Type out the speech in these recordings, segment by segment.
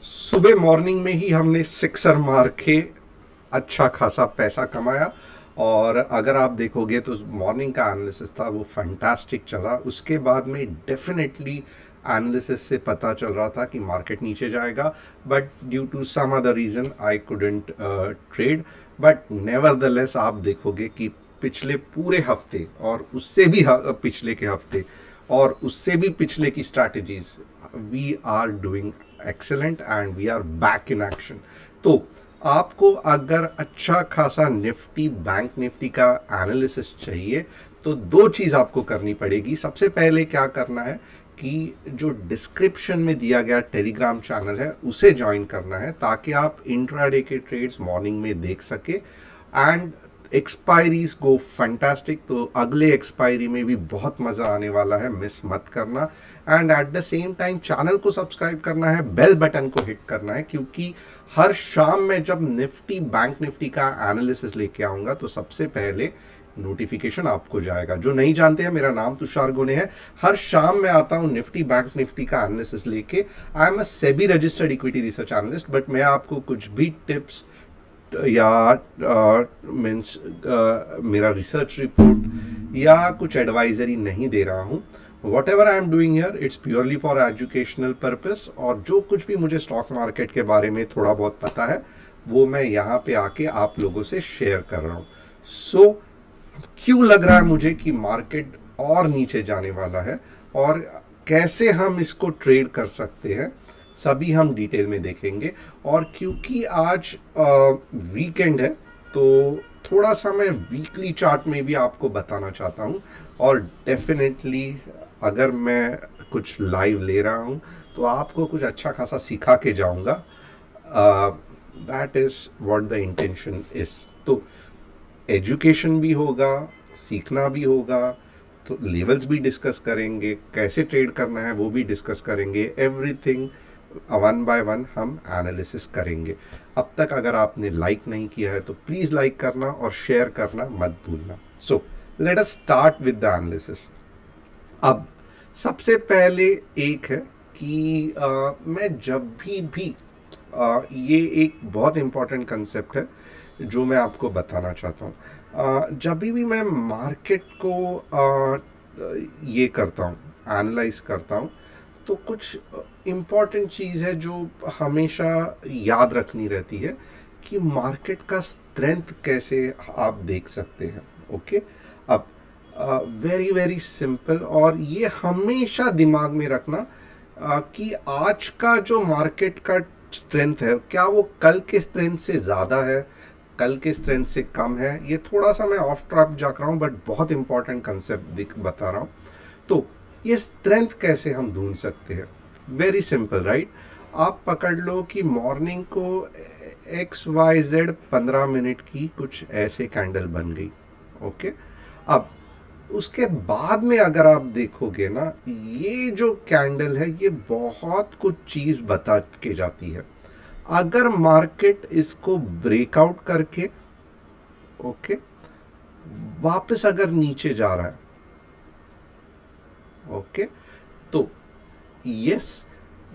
सुबह मॉर्निंग में ही हमने सिक्सर मार के अच्छा खासा पैसा कमाया। और अगर आप देखोगे तो मॉर्निंग का एनालिसिस था वो फैंटास्टिक चला। उसके बाद में डेफिनेटली एनालिसिस से पता चल रहा था कि मार्केट नीचे जाएगा, but due to some other reason I couldn't trade. But nevertheless आप देखोगे कि पिछले पूरे हफ्ते और उससे भी पिछले के हफ्ते और उससे भी पिछले की strategies, we are doing excellent and we are back in action. तो आपको अगर अच्छा खासा निफ्टी बैंक निफ्टी का एनालिसिस चाहिए तो दो चीज़ आपको करनी पड़ेगी। सबसे पहले क्या करना है कि जो डिस्क्रिप्शन में दिया गया टेलीग्राम चैनल है उसे ज्वाइन करना है, ताकि आप इंट्राडे के ट्रेड्स मॉर्निंग में देख सके। एंड एक्सपायरीज गो फैंटास्टिक, तो अगले एक्सपायरी में भी बहुत मज़ा आने वाला है, मिस मत करना। And at the same time channel को सब्सक्राइब करना है, बेल बटन को हिट करना है, क्योंकि हर शाम में जब निफ्टी बैंक निफ्टी का एनालिसिस लेके आऊँगा तो सबसे पहले नोटिफिकेशन आपको जाएगा। जो नहीं जानते हैं, मेरा नाम तुषार गुने है। हर शाम मैं आता हूँ निफ्टी बैंक निफ्टी का एनालिसिस लेके। I am a SEBI registered equity research analyst, but मैं आपको कुछ भी टिप्स या मीन्स मेरा रिसर्च रिपोर्ट या कुछ एडवाइजरी नहीं दे रहा हूँ। What ever I am doing here it's purely for educational purpose, और जो कुछ भी मुझे स्टॉक मार्केट के बारे में थोड़ा बहुत पता है वो मैं यहाँ पे आके आप लोगों से शेयर कर रहा हूँ। सो क्यों लग रहा है मुझे कि मार्केट और नीचे जाने वाला है और कैसे हम इसको ट्रेड कर सकते हैं, सभी हम डिटेल में देखेंगे। और क्योंकि आज वीकेंड है तो थोड़ा सा मैं वीकली चार्ट में भी आपको बताना चाहता हूँ। और डेफिनेटली अगर मैं कुछ लाइव ले रहा हूँ तो आपको कुछ अच्छा खासा सिखा के जाऊँगा। That is what the intention is. तो एजुकेशन भी होगा, सीखना भी होगा, तो लेवल्स भी डिस्कस करेंगे, कैसे ट्रेड करना है वो भी डिस्कस करेंगे। एवरीथिंग वन बाय वन हम एनालिसिस करेंगे। अब तक अगर आपने लाइक नहीं किया है तो प्लीज़ लाइक करना और शेयर करना मत भूलना। So let us start with the analysis. अब सबसे पहले एक है कि मैं जब भी ये एक बहुत इम्पॉर्टेंट कंसेप्ट है जो मैं आपको बताना चाहता हूँ। जब भी मैं मार्केट को ये करता हूँ, एनालाइज करता हूँ, तो कुछ इम्पॉर्टेंट चीज़ है जो हमेशा याद रखनी रहती है कि मार्केट का स्ट्रेंथ कैसे आप देख सकते हैं। ओके, अब वेरी वेरी सिंपल, और ये हमेशा दिमाग में रखना कि आज का जो मार्केट का स्ट्रेंथ है क्या वो कल के स्ट्रेंथ से ज़्यादा है, कल के स्ट्रेंथ से कम है। ये थोड़ा सा मैं ऑफ ट्रैक जा रहा हूँ, बट बहुत इंपॉर्टेंट कंसेप्ट बता रहा हूँ। तो ये स्ट्रेंथ कैसे हम ढूंढ सकते हैं? Very simple, right. आप पकड़ लो कि मॉर्निंग को XYZ 15 मिनट की कुछ ऐसे कैंडल बन गई। ओके, अब उसके बाद में अगर आप देखोगे ना, ये जो कैंडल है ये बहुत कुछ चीज़ बता के जाती है। अगर मार्केट इसको ब्रेकआउट करके ओके वापस अगर नीचे जा रहा है, ओके, तो यस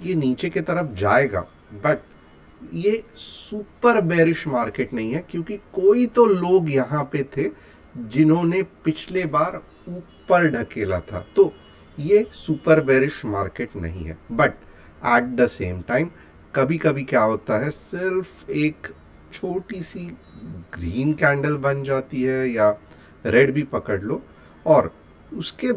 ये नीचे की तरफ जाएगा, बट ये सुपर बेरिश मार्केट नहीं है, क्योंकि कोई तो लोग यहाँ पे थे जिन्होंने पिछले बार ऊपर ढकेला था। तो ये सुपर बेरिश मार्केट नहीं है। But at the same time कभी कभी क्या होता है, सिर्फ एक छोटी सी ग्रीन कैंडल बन जाती है या रेड भी पकड़ लो, और उसके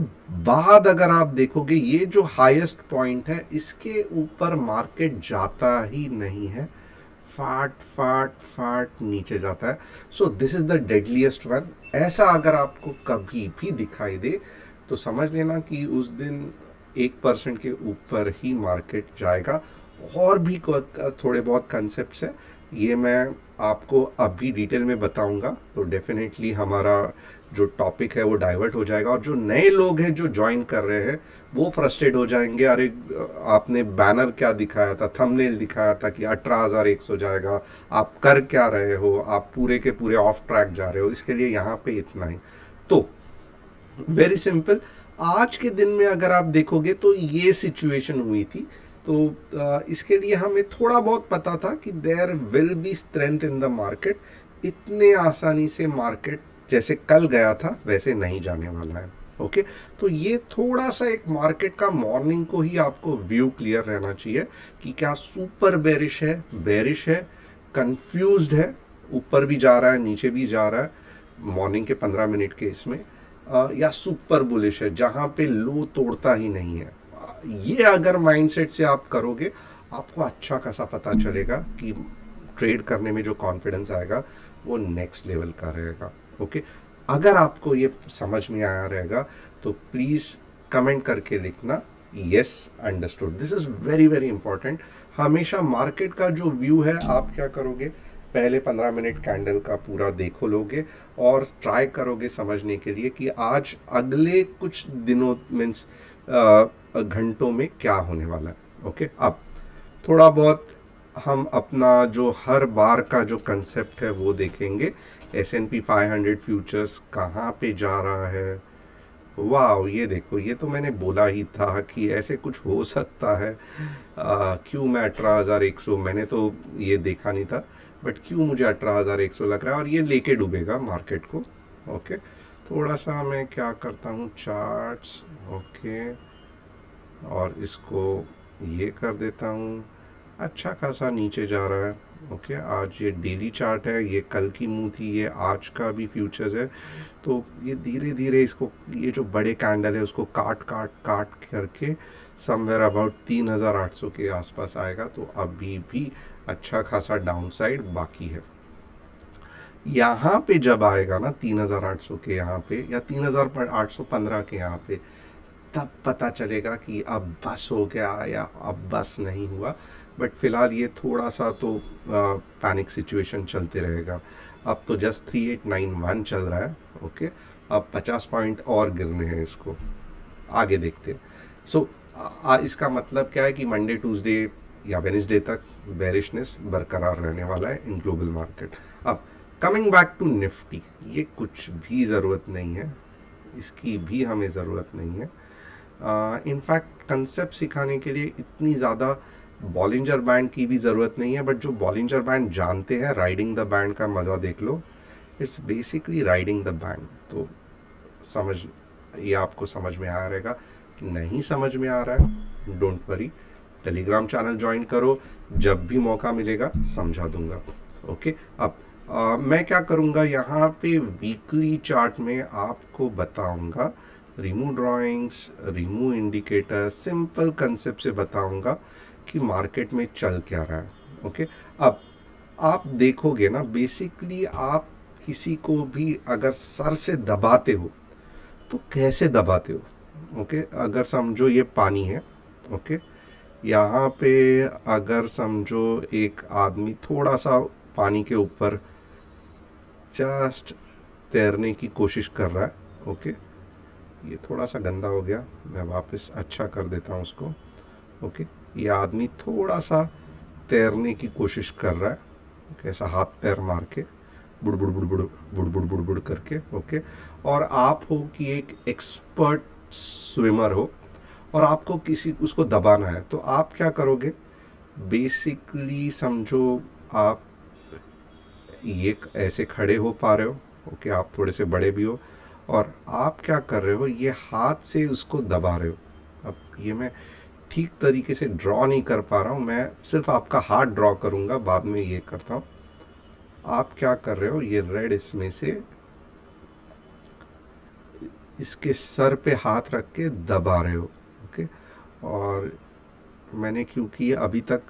बाद अगर आप देखोगे ये जो हाईएस्ट पॉइंट है इसके ऊपर मार्केट जाता ही नहीं है, फाट फाट फाट नीचे जाता है। So this is the deadliest one. ऐसा अगर आपको कभी भी दिखाई दे तो समझ लेना कि उस दिन 1% के ऊपर ही मार्केट जाएगा। और भी थोड़े बहुत कंसेप्ट्स हैं, ये मैं आपको अभी डिटेल में बताऊंगा, तो डेफिनेटली हमारा जो टॉपिक है वो डाइवर्ट हो जाएगा। और जो नए लोग हैं जो ज्वाइन कर रहे हैं वो फ्रस्ट्रेट हो जाएंगे, अरे आपने बैनर क्या दिखाया था, थंबनेल दिखाया था कि 18,100 जाएगा, आप कर क्या रहे हो, आप पूरे के पूरे ऑफ ट्रैक जा रहे हो। इसके लिए यहाँ पे इतना ही। तो वेरी सिंपल, आज के दिन में अगर आप देखोगे तो ये सिचुएशन हुई थी। तो इसके लिए हमें थोड़ा बहुत पता था कि there will be strength in the market. इतने आसानी से मार्केट जैसे कल गया था वैसे नहीं जाने वाला है। ओके, तो ये थोड़ा सा एक मार्केट का मॉर्निंग को ही आपको व्यू क्लियर रहना चाहिए कि क्या सुपर बेरिश है, कंफ्यूज्ड है, ऊपर भी जा रहा है नीचे भी जा रहा है मॉर्निंग के 15 मिनट के इसमें, या सुपर बुलिश है जहां पे लो तोड़ता ही नहीं है। ये अगर माइंडसेट से आप करोगे आपको अच्छा खासा पता चलेगा कि ट्रेड करने में जो कॉन्फिडेंस आएगा वो नेक्स्ट लेवल का रहेगा। ओके, अगर आपको ये समझ में आया रहेगा तो प्लीज़ कमेंट करके लिखना yes understood. This is very very important. हमेशा मार्केट का जो व्यू है आप क्या करोगे, पहले 15 मिनट कैंडल का पूरा देखो लोगे और ट्राई करोगे समझने के लिए कि आज अगले कुछ दिनों मीन्स घंटों में क्या होने वाला है। ओके, अब थोड़ा बहुत हम अपना जो हर बार का जो कंसेप्ट है वो देखेंगे। S&P 500 फ्यूचर्स कहाँ पे जा रहा है। वाह, ये देखो, ये तो मैंने बोला ही था कि ऐसे कुछ हो सकता है। क्यों मैं 18,100, मैंने तो ये देखा नहीं था, बट क्यों मुझे 18,100 लग रहा है और ये लेके डूबेगा मार्केट को। ओके, थोड़ा सा मैं क्या करता हूँ चार्ट्स, ओके, और इसको ये कर देता हूँ। अच्छा खासा नीचे जा रहा है। ओके, आज ये डेली चार्ट है, ये कल की मूव थी, ये आज का भी फ्यूचर्स है। तो ये धीरे धीरे इसको, ये जो बड़े कैंडल है उसको काट काट काट करके समवेयर अबाउट 3,800 के आसपास आएगा। तो अभी भी अच्छा खासा डाउन साइड बाकी है। यहाँ पे जब आएगा ना 3,800 के यहाँ पे या 3,815 के यहाँ पे, तब पता चलेगा कि अब बस हो गया या अब बस नहीं हुआ। बट फिलहाल ये थोड़ा सा तो पैनिक सिचुएशन चलते रहेगा। अब तो जस्ट 3891 चल रहा है। ओके, अब 50 पॉइंट और गिरने हैं, इसको आगे देखते हैं। सो इसका मतलब क्या है कि मंडे ट्यूसडे या वेडनेसडे तक बेरिशनेस बरकरार रहने वाला है इन ग्लोबल मार्केट। अब कमिंग बैक टू निफ्टी, ये कुछ भी ज़रूरत नहीं है, इसकी भी हमें ज़रूरत नहीं है। इनफैक्ट कंसेप्ट सिखाने के लिए इतनी ज़्यादा बॉलिंजर बैंड की भी ज़रूरत नहीं है। बट जो बॉलिंजर बैंड जानते हैं, राइडिंग द बैंड का मज़ा देख लो। It's basically riding the band. तो समझ, ये आपको समझ में आ रहेगा। नहीं समझ में आ रहा है, don't worry, Telegram channel join करो, जब भी मौका मिलेगा समझा दूंगा। ओके, अब मैं क्या करूँगा, यहाँ पे वीकली चार्ट में आपको बताऊँगा remove drawings, remove indicator, simple concept से बताऊँगा कि मार्केट में चल क्या रहा है। ओके, अब आप देखोगे ना, बेसिकली आप किसी को भी अगर सर से दबाते हो तो कैसे दबाते हो। ओके, अगर समझो ये पानी है, ओके, यहाँ पे अगर समझो एक आदमी थोड़ा सा पानी के ऊपर जस्ट तैरने की कोशिश कर रहा है। ओके, ये थोड़ा सा गंदा हो गया, मैं वापस अच्छा कर देता हूँ उसको। ओके, ये आदमी थोड़ा सा तैरने की कोशिश कर रहा है, कैसा हाथ पैर मार के बुड़ बुड़ बुड़ बुड़ बुड़ बुड़ बुड़ बुड़ करके। ओके, और आप हो कि एक एक्सपर्ट स्विमर हो और आपको किसी उसको दबाना है, तो आप क्या करोगे, बेसिकली समझो आप ये ऐसे खड़े हो पा रहे हो। ओके, आप थोड़े से बड़े भी हो और आप क्या कर रहे हो, ये हाथ से उसको दबा रहे हो। अब ये मैं ठीक तरीके से ड्रॉ नहीं कर पा रहा हूँ, मैं सिर्फ आपका हाथ ड्रॉ करूँगा, बाद में ये करता हूँ। आप क्या कर रहे हो, ये रेड इसमें से इसके सर पे हाथ रख के दबा रहे हो। ओके, और मैंने क्योंकि अभी तक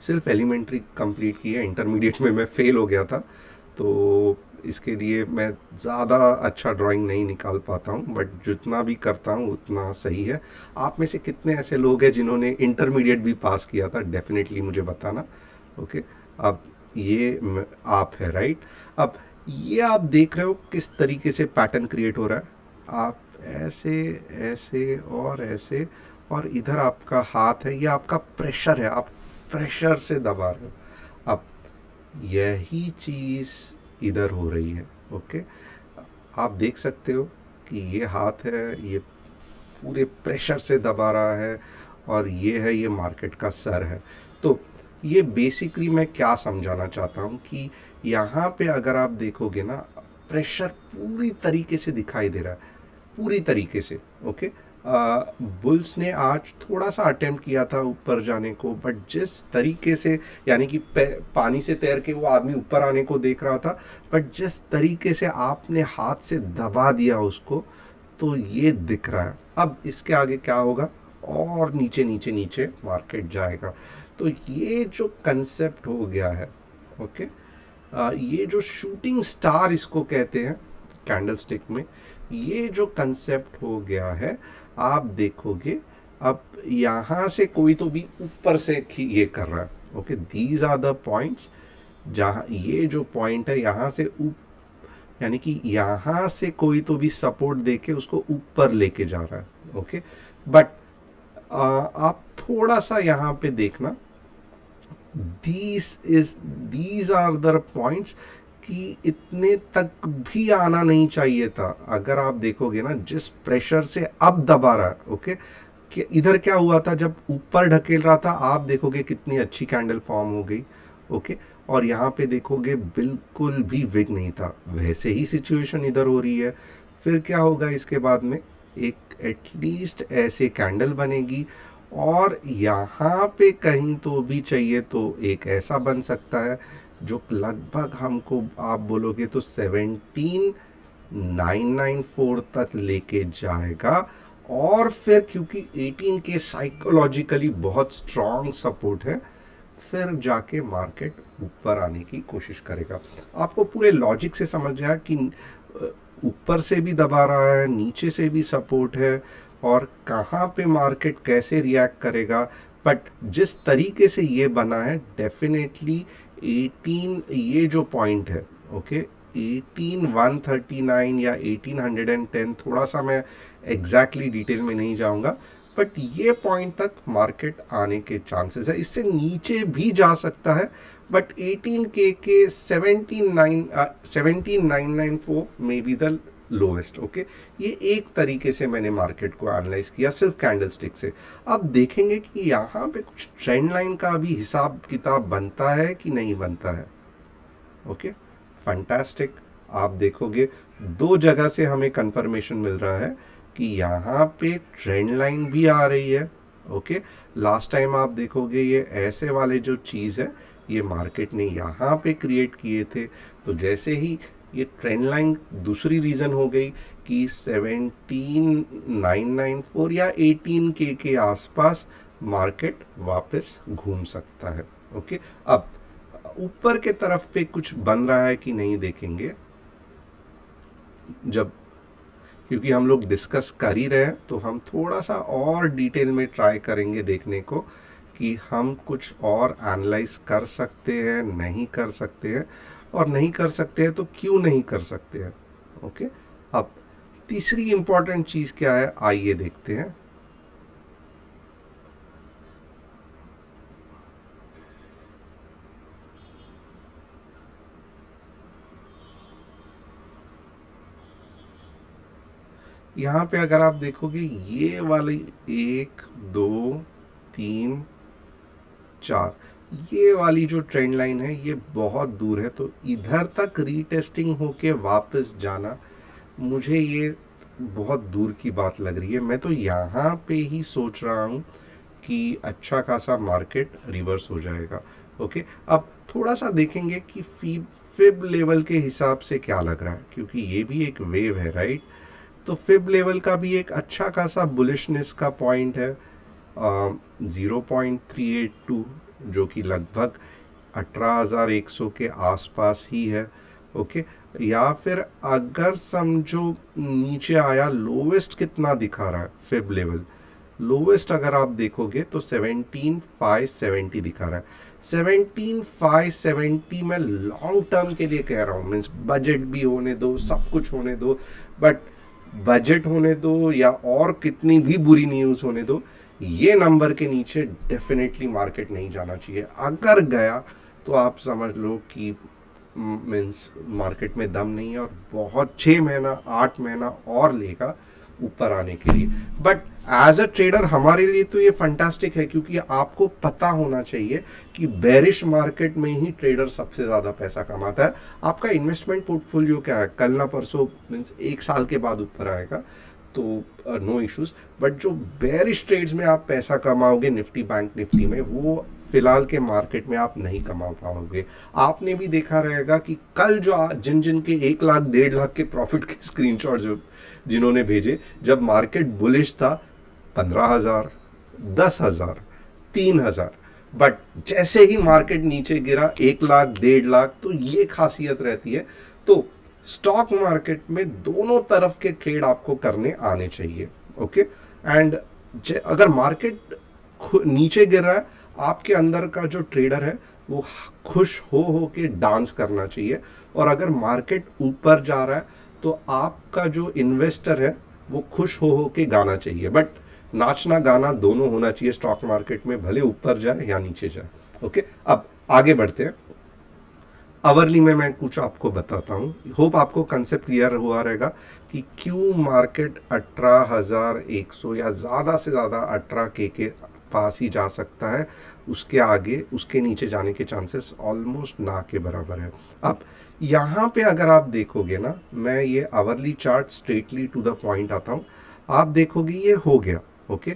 सिर्फ एलिमेंट्री कंप्लीट की है, इंटरमीडिएट में मैं फेल हो गया था, तो इसके लिए मैं ज़्यादा अच्छा ड्राइंग नहीं निकाल पाता हूँ, बट जितना भी करता हूँ उतना सही है। आप में से कितने ऐसे लोग हैं जिन्होंने इंटरमीडिएट भी पास किया था, डेफिनेटली मुझे बताना। ओके, अब ये आप है, राइट। अब ये आप देख रहे हो किस तरीके से पैटर्न क्रिएट हो रहा है। आप ऐसे ऐसे और ऐसे, और इधर आपका हाथ है, ये आपका प्रेशर है, आप प्रेशर से दबा रहे हो। अब यही चीज़ इधर हो रही है। ओके, आप देख सकते हो कि ये हाथ है, ये पूरे प्रेशर से दबा रहा है और ये मार्केट का सर है। तो ये बेसिकली मैं क्या समझाना चाहता हूँ कि यहाँ पे अगर आप देखोगे ना, प्रेशर पूरी तरीके से दिखाई दे रहा है, पूरी तरीके से। ओके, बुल्स ने आज थोड़ा सा अटेम्प्ट किया था ऊपर जाने को, बट जिस तरीके से, यानी कि पानी से तैर के वो आदमी ऊपर आने को देख रहा था, बट जिस तरीके से आपने हाथ से दबा दिया उसको, तो ये दिख रहा है। अब इसके आगे क्या होगा, और नीचे नीचे नीचे मार्केट जाएगा। तो ये जो कंसेप्ट हो गया है, ओके, ये जो शूटिंग स्टार इसको कहते हैं कैंडलस्टिक में, ये जो कंसेप्ट हो गया है, आप देखोगे अब यहाँ से कोई तो भी ऊपर से ये कर रहा है। Okay, these are the points, जहाँ ये जो पॉइंट है यहाँ से यानी कि यहाँ से कोई तो भी सपोर्ट देके उसको ऊपर लेके जा रहा है। ओके, बट आप थोड़ा सा यहाँ पे देखना, these are the points कि इतने तक भी आना नहीं चाहिए था। अगर आप देखोगे ना, जिस प्रेशर से अब दबा रहा है, ओके, कि इधर क्या हुआ था, जब ऊपर ढकेल रहा था, आप देखोगे कितनी अच्छी कैंडल फॉर्म हो गई। ओके, और यहाँ पे देखोगे बिल्कुल भी विग नहीं था, वैसे ही सिचुएशन इधर हो रही है। फिर क्या होगा इसके बाद में, एक एटलीस्ट ऐसे कैंडल बनेगी, और यहाँ पे कहीं तो भी चाहिए तो एक ऐसा बन सकता है जो लगभग हमको आप बोलोगे तो 17,994 तक लेके जाएगा। और फिर क्योंकि 18 के साइकोलॉजिकली बहुत स्ट्रॉन्ग सपोर्ट है, फिर जाके मार्केट ऊपर आने की कोशिश करेगा। आपको पूरे लॉजिक से समझ आया कि ऊपर से भी दबा रहा है, नीचे से भी सपोर्ट है, और कहाँ पे मार्केट कैसे रिएक्ट करेगा। बट जिस तरीके से ये बना है, डेफिनेटली 18 ये जो पॉइंट है, ओके, 18,139 या 1810, थोड़ा सा मैं एग्जैक्टली डिटेल में नहीं जाऊंगा, बट ये पॉइंट तक मार्केट आने के चांसेस है। इससे नीचे भी जा सकता है, but 18K 17,994 may be the lowest. Okay, ये एक तरीके से मैंने मार्केट को एनालाइज किया सिर्फ कैंडलस्टिक से। अब देखेंगे कि यहाँ पे कुछ ट्रेंड लाइन का भी हिसाब किताब बनता है कि नहीं बनता है। Okay, fantastic. आप देखोगे दो जगह से हमें कंफर्मेशन मिल रहा है कि यहाँ पे ट्रेंड लाइन भी आ रही है। ओके, लास्ट टाइम आप देखोगे ये ऐसे वाले जो चीज़ है, ये मार्केट ने यहाँ पे क्रिएट किए थे। तो जैसे ही ये ट्रेंड लाइन, दूसरी रीज़न हो गई कि 17,994 या 18K के आसपास मार्केट वापस घूम सकता है। ओके, अब ऊपर के तरफ पे कुछ बन रहा है कि नहीं देखेंगे, जब, क्योंकि हम लोग डिस्कस कर ही रहे हैं, तो हम थोड़ा सा और डिटेल में ट्राई करेंगे देखने को कि हम कुछ और एनालाइज कर सकते हैं, नहीं कर सकते हैं, और नहीं कर सकते हैं तो क्यों नहीं कर सकते हैं। ओके, अब तीसरी इंपॉर्टेंट चीज़ क्या है, आइए देखते हैं। यहाँ पे अगर आप देखोगे ये वाली 1 2 3 4, ये वाली जो ट्रेंड लाइन है ये बहुत दूर है, तो इधर तक रीटेस्टिंग होके वापस जाना मुझे ये बहुत दूर की बात लग रही है। मैं तो यहाँ पे ही सोच रहा हूँ कि अच्छा खासा मार्केट रिवर्स हो जाएगा। ओके, अब थोड़ा सा देखेंगे कि फिब लेवल के हिसाब से क्या लग रहा है, क्योंकि ये भी एक वेव है, राइट। तो फिब लेवल का भी एक अच्छा खासा बुलिशनेस का पॉइंट है, 0.382, जो कि लगभग 18,100 के आसपास ही है। ओके, या फिर अगर समझो नीचे आया, लोवेस्ट कितना दिखा रहा है फिब लेवल, लोवेस्ट अगर आप देखोगे तो 17,570 दिखा रहा है। 17,570 मैं लॉन्ग टर्म के लिए कह रहा हूँ, मीन्स बजट भी होने दो, सब कुछ होने दो, बट बजट होने दो या और कितनी भी बुरी न्यूज़ होने दो, ये नंबर के नीचे डेफिनेटली मार्केट नहीं जाना चाहिए। अगर गया तो आप समझ लो कि मीन्स मार्केट में दम नहीं है, और बहुत 6 महीना 8 महीना और लेगा ऊपर आने के लिए। बट एज अ ट्रेडर हमारे लिए तो ये फंटास्टिक है, क्योंकि आपको पता होना चाहिए कि बेरिश मार्केट में ही ट्रेडर सबसे ज़्यादा पैसा कमाता है। आपका इन्वेस्टमेंट पोर्टफोलियो क्या है, कल ना परसों मीन्स 1 साल के बाद ऊपर आएगा तो नो इश्यूज। बट जो बेरिश ट्रेड्स में आप पैसा कमाओगे निफ्टी बैंक निफ्टी में, वो फिलहाल के मार्केट में आप नहीं कमा पाओगे। आपने भी देखा रहेगा कि कल जो जिन जिन के 1 लाख 1.5 लाख के प्रॉफिट के स्क्रीनशॉट जो जिन्होंने भेजे, जब मार्केट बुलिश था 15,000, 10,000, 3,000, बट जैसे ही मार्केट नीचे गिरा 1 लाख 1.5 लाख, तो ये खासियत रहती है। तो स्टॉक मार्केट में दोनों तरफ के ट्रेड आपको करने आने चाहिए। ओके, एंड अगर मार्केट नीचे गिर रहा है, आपके अंदर का जो ट्रेडर है वो खुश हो के डांस करना चाहिए, और अगर मार्केट ऊपर जा रहा है तो आपका जो इन्वेस्टर है वो खुश हो के गाना चाहिए। बट नाचना गाना दोनों होना चाहिए स्टॉक मार्केट में, भले ऊपर जाए या नीचे जाए। ओके, अब आगे बढ़ते हैं। आवरली में मैं कुछ आपको बताता हूँ, होप आपको कंसेप्ट क्लियर हुआ रहेगा कि क्यों मार्केट 18,100 या ज़्यादा से ज़्यादा 18K के पास ही जा सकता है। उसके आगे उसके नीचे जाने के चांसेस ऑलमोस्ट ना के बराबर है। अब यहाँ पे अगर आप देखोगे ना, मैं ये hourly chart straightly to the point आता हूँ, आप देखोगे ये हो गया। ओके,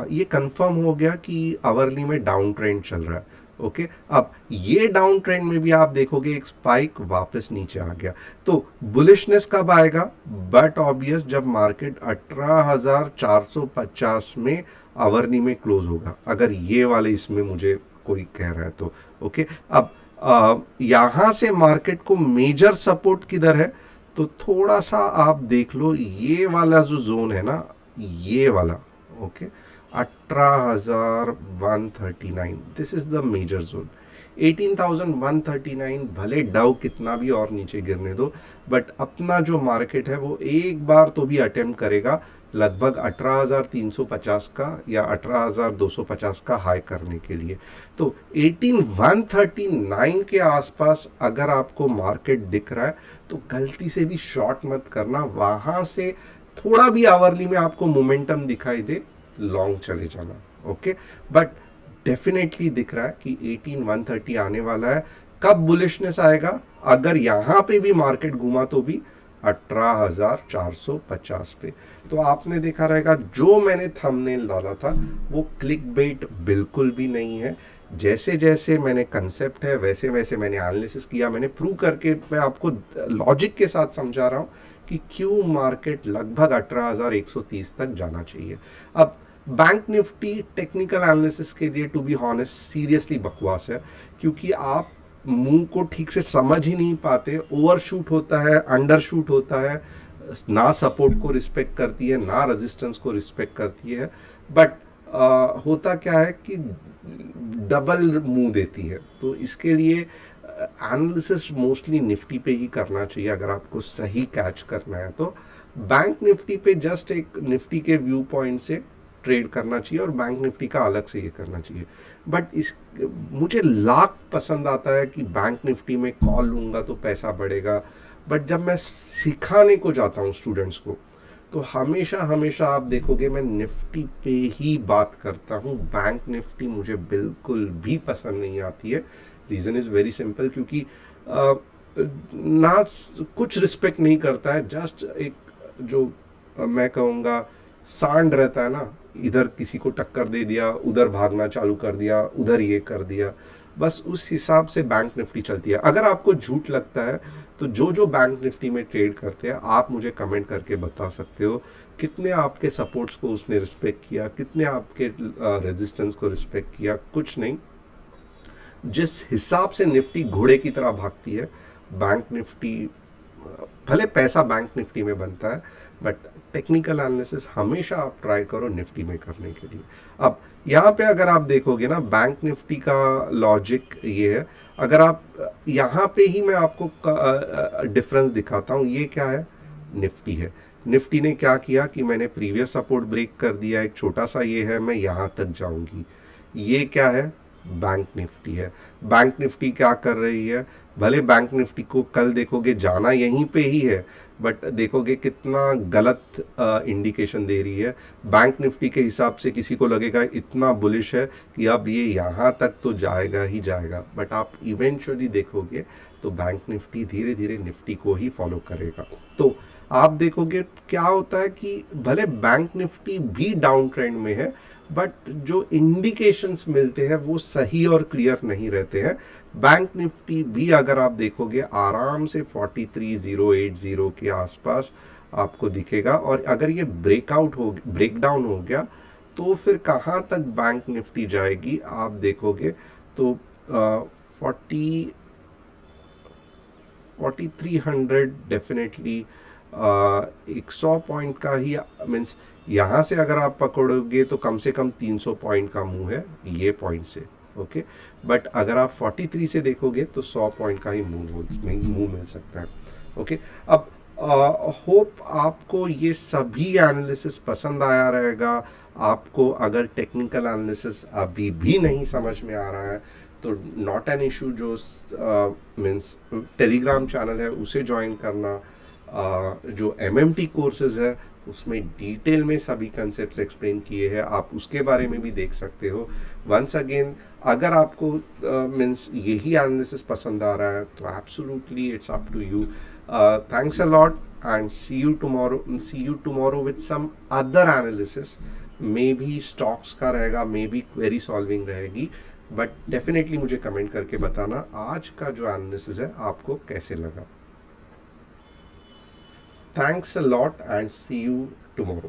ये कंफर्म हो गया कि आवरली में डाउन ट्रेंड चल रहा है। ओके, अब ये डाउन ट्रेंड में भी आप देखोगे एक स्पाइक वापस नीचे आ गया। तो बुलिशनेस कब आएगा, बट ऑब्वियस जब मार्केट 18,450 में आवरनी में क्लोज होगा, अगर ये वाले इसमें मुझे कोई कह रहा है तो। ओके, अब यहां से मार्केट को मेजर सपोर्ट किधर है, तो थोड़ा सा आप देख लो, ये वाला जो जोन है ना, ये वाला। Okay, 18,139, this is the major zone. 18,139 भले डाउ कितना भी और नीचे गिरने दो, बट अपना जो मार्केट है वो एक बार तो भी अटेम्प्ट करेगा लगभग 18,350 का या 18,250 का हाई करने के लिए। तो 18,139 के आसपास अगर आपको मार्केट दिख रहा है तो गलती से भी शॉर्ट मत करना, वहां से थोड़ा भी आवरली में आपको मोमेंटम दिखाई दे, लॉन्ग चले जाना। ओके, बट डेफिनेटली दिख रहा है कि 18,130 आने वाला है। कब बुलिशनेस आएगा, अगर यहां पे भी मार्केट घूमा तो भी 18,450 पे। तो आपने देखा रहेगा जो मैंने थंबनेल डाला था वो क्लिक बेट बिल्कुल भी नहीं है। जैसे जैसे मैंने कंसेप्ट है वैसे वैसे मैंने एनालिसिस किया, मैंने प्रूव करके मैं आपको लॉजिक के साथ समझा रहा हूँ कि क्यों मार्केट लगभग 18,130 तक जाना चाहिए। अब बैंक निफ्टी टेक्निकल एनालिसिस के लिए टू बी हॉनेस्ट सीरियसली बकवास है, क्योंकि आप मुंह को ठीक से समझ ही नहीं पाते। ओवरशूट होता है, अंडरशूट होता है, ना सपोर्ट को रिस्पेक्ट करती है ना रेजिस्टेंस को रिस्पेक्ट करती है। बट होता क्या है कि डबल मुंह देती है। तो इसके लिए एनालिसिस मोस्टली निफ्टी पे ही करना चाहिए अगर आपको सही कैच करना है। तो बैंक निफ्टी पे जस्ट एक निफ्टी के व्यू पॉइंट से ट्रेड करना चाहिए और बैंक निफ्टी का अलग से ये करना चाहिए। बट इस मुझे लाख पसंद आता है कि बैंक निफ्टी में कॉल लूँगा तो पैसा बढ़ेगा, बट जब मैं सिखाने को जाता हूँ स्टूडेंट्स को तो हमेशा हमेशा आप देखोगे मैं निफ्टी पे ही बात करता हूँ। बैंक निफ्टी मुझे बिल्कुल भी पसंद नहीं आती है। रीज़न इज़ वेरी सिंपल, क्योंकि ना कुछ रिस्पेक्ट नहीं करता है, जस्ट एक जो मैं कहूँगा सांड रहता है ना, इधर किसी को टक्कर दे दिया, उधर भागना चालू कर दिया, उधर ये कर दिया, बस उस हिसाब से बैंक निफ्टी चलती है। अगर आपको झूठ लगता है तो जो जो बैंक निफ्टी में ट्रेड करते हैं आप मुझे कमेंट करके बता सकते हो कितने आपके सपोर्ट्स को उसने रिस्पेक्ट किया, कितने आपके रेजिस्टेंस को रिस्पेक्ट किया। कुछ नहीं, जिस हिसाब से निफ्टी घोड़े की तरह भागती है, बैंक निफ्टी भले पैसा बैंक निफ्टी में बनता है, बट टेक्निकल एनालिसिस हमेशा आप ट्राई करो निफ्टी में करने के लिए। अब यहाँ पे अगर आप देखोगे ना, बैंक निफ्टी का लॉजिक ये है, अगर आप यहाँ पे ही मैं आपको डिफरेंस दिखाता हूँ। ये क्या है, निफ्टी है। निफ्टी ने क्या किया कि मैंने प्रीवियस सपोर्ट ब्रेक कर दिया, एक छोटा सा ये है, मैं यहाँ तक जाऊँगी। ये क्या है, बैंक निफ्टी है। बैंक निफ्टी क्या कर रही है, भले बैंक निफ्टी को कल देखोगे जाना यहीं पे ही है, बट देखोगे कितना गलत इंडिकेशन दे रही है। बैंक निफ्टी के हिसाब से किसी को लगेगा इतना बुलिश है कि अब ये यहाँ तक तो जाएगा ही जाएगा, बट आप इवेंचुअली देखोगे तो बैंक निफ्टी धीरे धीरे निफ्टी को ही फॉलो करेगा। तो आप देखोगे क्या होता है कि भले बैंक निफ्टी भी डाउन ट्रेंड में है, बट जो इंडिकेशंस मिलते हैं वो सही और क्लियर नहीं रहते हैं। बैंक निफ्टी भी अगर आप देखोगे आराम से 43080 के आसपास आपको दिखेगा, और अगर ये ब्रेकडाउन हो गया तो फिर कहाँ तक बैंक निफ्टी जाएगी आप देखोगे तो 4300 डेफिनेटली 100 पॉइंट का ही मीन्स, यहाँ से अगर आप पकड़ोगे तो कम से कम 300 पॉइंट का मूव है ये पॉइंट से। ओके, बट अगर आप 43 से देखोगे तो 100 पॉइंट का ही मूव मिल सकता है। ओके, अब होप आपको ये सभी एनालिसिस पसंद आया रहेगा। आपको अगर टेक्निकल एनालिसिस अभी भी नहीं समझ में आ रहा है तो नॉट एन इशू, जो मीन्स टेलीग्राम चैनल है उसे ज्वाइन करना। जो MMT कोर्सेज है उसमें डिटेल में सभी कंसेप्ट्स एक्सप्लेन किए हैं, आप उसके बारे में भी देख सकते हो। वंस अगेन अगर आपको मीन्स यही एनालिसिस पसंद आ रहा है तो absolutely it's up to you. Thanks a lot and see you tomorrow with some other analysis. Maybe stocks का रहेगा, मे बी क्वेरी सॉल्विंग रहेगी, बट डेफिनेटली मुझे कमेंट करके बताना आज का जो एनालिसिस है आपको कैसे लगा। Thanks a lot and see you tomorrow.